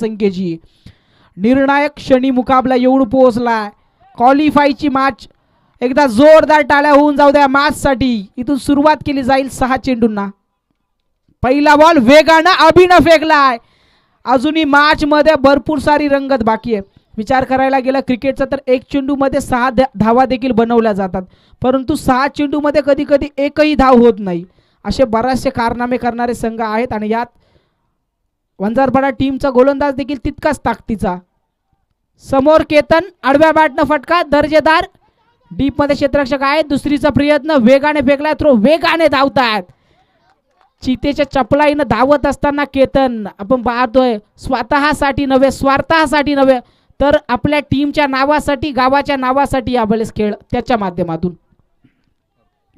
संख्येची निर्णायक क्षणी मुकाबला येऊन पोहोचलाय. क्वालिफायची मॅच एकदा जोरदार टाळ्या होऊन जाऊ द्या मॅचसाठी. इथून सुरुवात केली जाईल 6 चेंडूंना. पहिला बॉल वेगानं अभिनव फेकलाय. अजूनही मॅच मध्ये भरपूर सारी रंगत बाकी आहे. विचार करायला गेला क्रिकेटचा तर एक चेंडू मध्ये 6 धावा देखील बनवल्या जातात, परंतु 6 चेंडू मध्ये कधी कधी एकही धाव होत नाही. असे बरेचसे कारनामे करणारे संघ आहेत आणि यात वंजारपाडा टीमचा गोलंदाज देखील तितकाच ताकदीचा. समोर केतन आडव्या बॅटनं फटका दर्जेदार. डीप मध्ये क्षेत्ररक्षक आहेत. दुसरीचा प्रयत्न वेगाने फेकलाय. थ्रो वेगाने धावतायत. चितेच्या चपलाईनं धावत असताना केतन आपण पाहतोय स्वतःसाठी नव्हे, स्वार्थासाठी नव्हे, तर आपल्या टीमच्या नावासाठी, गावाच्या नावासाठी यावेळेस खेळ त्याच्या माध्यमातून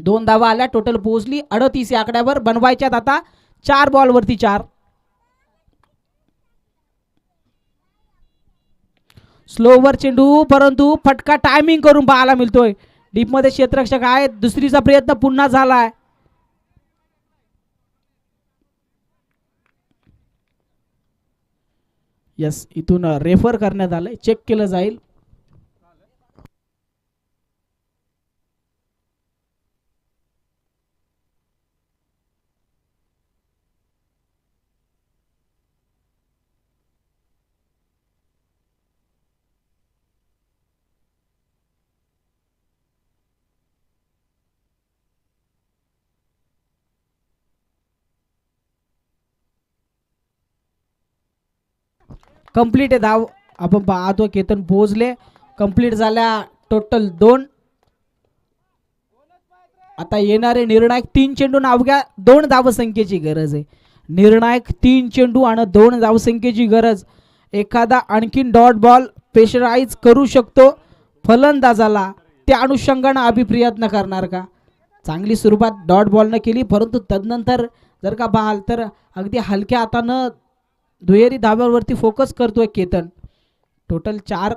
2 धावा आल्या. टोटल पोहोचली 38 या आकड्यावर. बनवायच्यात आता 4 बॉलवरती 4. स्लोवर चेंडू, परंतु फटका टायमिंग करून पाहायला मिळतोय. डीप मध्ये क्षेत्ररक्षक आहेत. दुसरीचा प्रयत्न पुन्हा झालाय. यस, इथून रेफर करण्यात आलंय. चेक केलं जाईल. कंप्लीट आहे धाव. आपण पाहतो केतन पोहोचले. कंप्लीट झाल्या टोटल 2. आता येणारे निर्णायक 3 चेंडू अवघ्या 2 धावसंख्येची गरज आहे. निर्णायक 3 चेंडू आणि 2 धावसंख्येची गरज. एखादा आणखीन डॉट बॉल प्रेशराइज करू शकतो फलंदाजाला. त्या अनुषंगाने अभिप्रयत्न करणार का? चांगली सुरुवात डॉट बॉलनं केली, परंतु तदनंतर जर का पाहाल तर अगदी हलक्या हातानं दुहेरी धाब्यावरती फोकस करतोय केतन. टोटल 4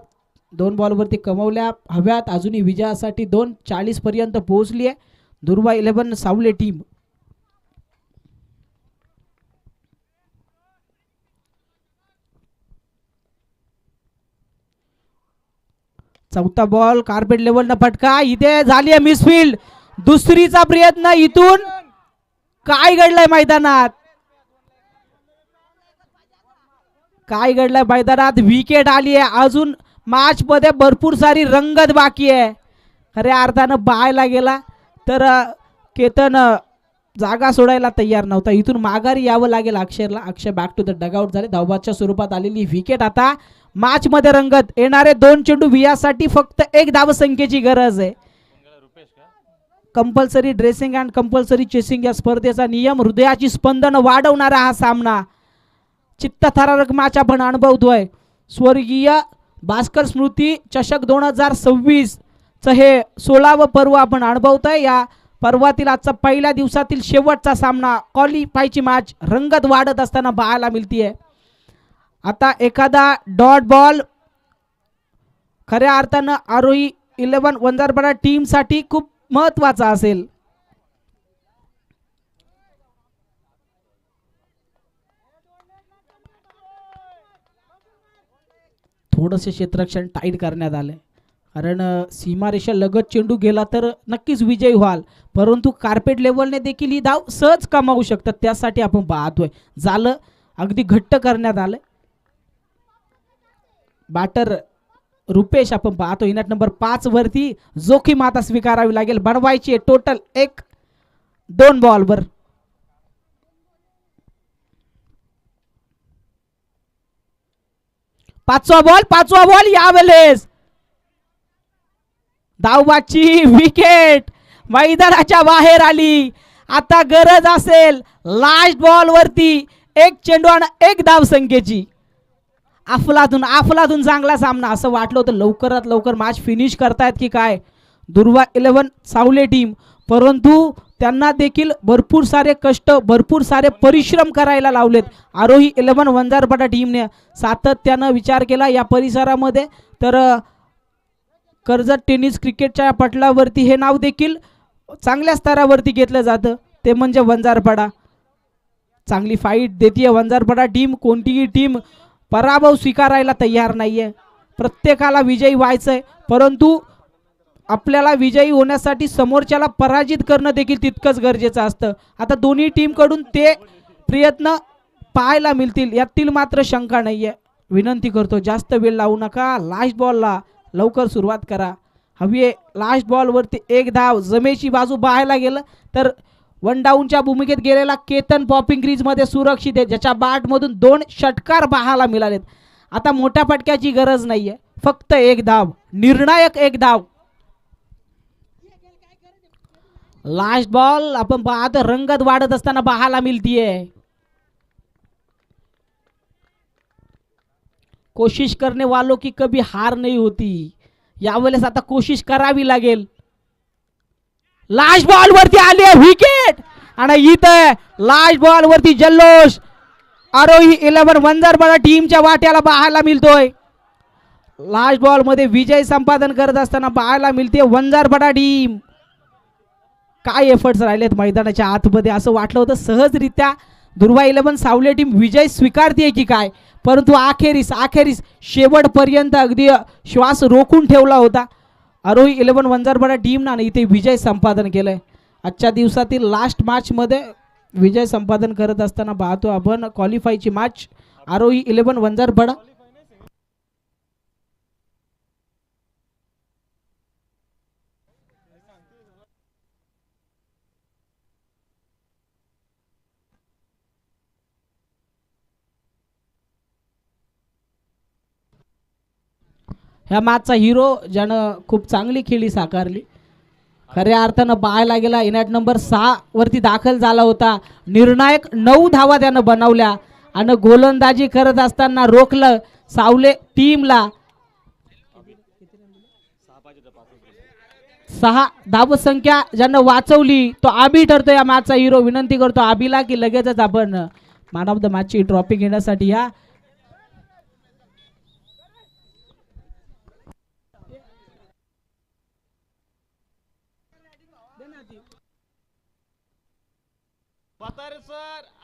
2 बॉलवरती कमवल्या हव्यात. अजूनही विजयासाठी 2:40 पर्यंत पोहोचली आहे दुर्वा 11 सावले टीम. चौथा बॉल कार्पेट लेवलनं फटका. इथे झाली आहे मिसफील्ड. दुसरीचा प्रयत्न. इथून काय घडलंय मैदानात? काय घडलंय मैदानात? विकेट आली आहे. अजून मॅच मध्ये भरपूर सारी रंगत बाकी आहे. खऱ्या अर्थानं पाहायला गेला तर केतन जागा सोडायला तयार नव्हता. इथून माघारी यावं लागेल अक्षरला. अक्षय बॅक टू द डगआउट झाले. धावबादच्या स्वरूपात आलेली विकेट. आता मॅच मध्ये रंगत. येणारे 2 चेंडू विजयासाठी फक्त 1 धावसंख्येची गरज आहे. Compulsory dressing and compulsory chasing या स्पर्धेचा नियम. हृदयाची स्पंदन वाढवणारा हा सामना. चित्तथरारक मॅच आपण अनुभवतोय. स्वर्गीय भास्कर स्मृती चषक 2026 च हे 16वं पर्व आपण अनुभवतोय. या पर्वातील आजचा पहिल्या दिवसातील शेवटचा सामना. क्वालिफायची मॅच रंगत वाढत असताना पाहायला मिळतीये. आता एखादा डॉट बॉल खऱ्या अर्थानं आरोही 11 वंजारपाडा टीम साठी खूप महत्वाचा असेल. थोडंसे क्षेत्ररक्षण टाईट करण्यात आले, कारण सीमारेषा लगत चेंडू गेला तर नक्कीच विजयी व्हाल, परंतु कार्पेट लेवलने देखील ही धाव सहज कमावू शकतात. त्यासाठी आपण पाहतोय झालं अगदी घट्ट करण्यात आलं. बॅटर रुपेश आपण पाहतो इनट नंबर 5 वरती जोखीम आता स्वीकारावी लागेल. बनवायची टोटल 1-2 बॉलवर. पाचवा बॉल यावेळेस धावबाची विकेट मैदानाच्या बाहेर आली. आता गरज असेल लास्ट बॉल वरती 1 चेंडू आणि 1 धाव संख्येची. अफलातून चांगला सामना. असं वाटलं होतं लवकरात लवकर मॅच फिनिश करतायत की काय दुर्वा 11 सावले टीम, परंतु त्यांना देखील भरपूर सारे कष्ट, भरपूर सारे परिश्रम करायला लावलेत. आरोही 11 वंजारपाडा टीमने सातत्यानं विचार केला या परिसरामध्ये. तर कर्जत टेनिस क्रिकेटच्या पटलावरती हे नाव देखील चांगल्या स्तरावरती घेतलं जातं, ते म्हणजे वंजारपाडा. चांगली फाईट देतीये वंजारपाडा टीम. कोणतीही टीम पराभव स्वीकारायला तयार नाहीये. प्रत्येकाला विजयी व्हायचंय, परंतु आपल्याला विजयी होण्यासाठी समोरच्याला पराजित करणं देखील तितकंच गरजेचं असतं. आता दोन्ही टीमकडून ते प्रयत्न पाहायला मिळतील यातील मात्र शंका नाहीये. विनंती करतो जास्त वेळ लावू नका, लास्ट बॉलला लवकर सुरुवात करा. हवी लास्ट बॉलवरती एक धाव. जमेची बाजू पाहायला गेलं तर वन डाऊनच्या भूमिकेत गेलेला केतन पॉपिंग क्रीजमध्ये सुरक्षित आहे, ज्याच्या बॅटमधून 2 षटकार पाहायला मिळालेत. आता मोठ्या फटक्याची गरज नाहीये, फक्त एक धाव, निर्णायक एक धाव. लास्ट बॉल आपण पाहतो रंगत वाढत असताना पाहायला मिळतीये. कोशिश करने वालों की कभी हार नहीं होती. यावेळेस आता कोशिश करावी लागेल. लास्ट बॉल वरती आली विकेट आणि इथं लास्ट बॉल वरती जल्लोष आरोही 11 वंजारपाडा टीमच्या वाट्याला पाहायला मिळतोय. लास्ट बॉल मध्ये विजय संपादन करत असताना पाहायला मिळते वंजारपाडा टीम. काय एफर्ट्स राहिलेत मैदानाच्या आतमध्ये. असं वाटलं होतं सहजरित्या दुर्वा 11 सावले टीम विजय स्वीकारते की काय, परंतु अखेरीस शेवटपर्यंत अगदी श्वास रोखून ठेवला होता आरोही 11 वंजारपाडा टीमनं इथे विजय संपादन केलंय. आजच्या दिवसातील लास्ट मॅच मध्ये विजय संपादन करत असताना पाहतो आपण क्वालिफायची मॅच आरोही 11 वंजारपाडा. ह्या मॅचचा हिरो ज्यानं खूप चांगली खेळी साकारली, खऱ्या अर्थानं पाहायला गेला इनॅट नंबर 6 वरती दाखल झाला होता. निर्णायक 9 धावा त्यानं बनवल्या आणि गोलंदाजी करत असताना रोखलं सावले टीमला. 6 धावसंख्या ज्यानं वाचवली तो आबी ठरतो या मॅचचा हिरो. विनंती करतो आबीला की लगेचच आपण मॅन ऑफ द मॅचची ट्रॉफी घेण्यासाठी या.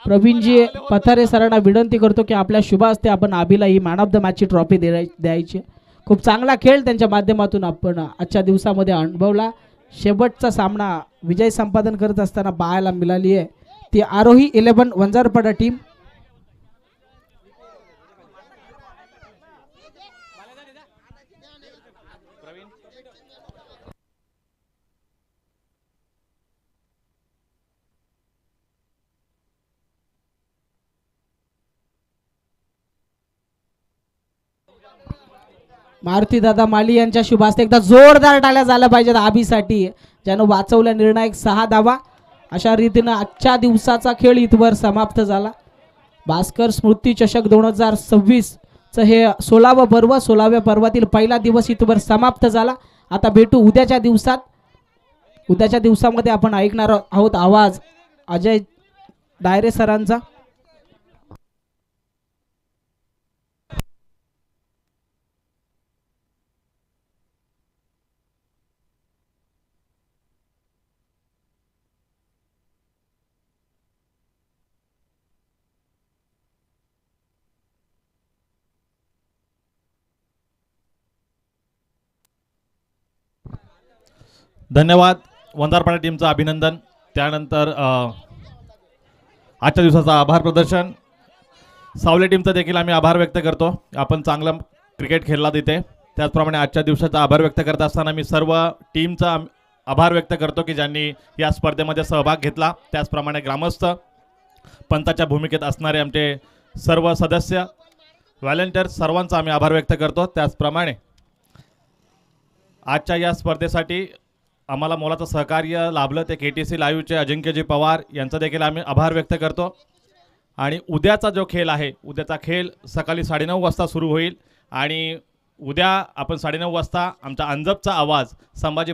प्रवीणजी पथारे सरांना विनंती करतो की आपल्या शुभ हस्ते आपण आबीला he man of the मॅचची trophy द्यायची. खूप चांगला खेळ त्यांच्या माध्यमातून आपण आजच्या दिवसामध्ये अनुभवला. शेवटचा सामना विजय संपादन करत असताना पाहायला मिळाली आहे ती आरोही 11 वंजारपाडा टीम. मारुती दादा माली यांच्या शुभ हस्ते एकदा जोरदार टाळ्या झाल्या पाहिजेत आबीसाठी, ज्यानं वाचवल्या निर्णायक 6 धावा. अशा रीतीनं आजच्या दिवसाचा खेळ इथवर समाप्त झाला. भास्कर स्मृती चषक 2026 चं हे 16वं पर्व, 16व्या पर्वातील पहिला दिवस इथवर समाप्त झाला. आता भेटू उद्याच्या दिवसात. उद्याच्या दिवसामध्ये आपण ऐकणार आहोत आवाज अजय डायरे सरांचा. धन्यवाद. वंजारपाडा टीमचं अभिनंदन. त्यानंतर आजच्या दिवसाचा आभार प्रदर्शन. सावले टीमचा देखील आम्ही आभार व्यक्त करतो. आपण चांगलं क्रिकेट खेळला तिथे. त्याचप्रमाणे आजच्या दिवसाचा आभार व्यक्त करत असताना मी सर्व टीमचा आभार व्यक्त करतो की ज्यांनी या स्पर्धेमध्ये सहभाग घेतला. त्याचप्रमाणे ग्रामस्थ, पंचाच्या भूमिकेत असणारे आमचे सर्व सदस्य, व्हॉलंटियर्स, सर्वांचा आम्ही आभार व्यक्त करतो. त्याचप्रमाणे आजच्या या स्पर्धेसाठी आम्हाला मोलाचं सहकार्य लाभलं ते KTC लाईव्हचे अजिंक्यजी पवार यांचा देखील आम्ही आभार व्यक्त करतो. आणि उद्याचा जो खेळ आहे, उद्याचा खेळ सकाळी 9:30 वाजता सुरू होईल आणि उद्या आपण 9:30 वाजता आमचा अंजपचा आवाज संभाजी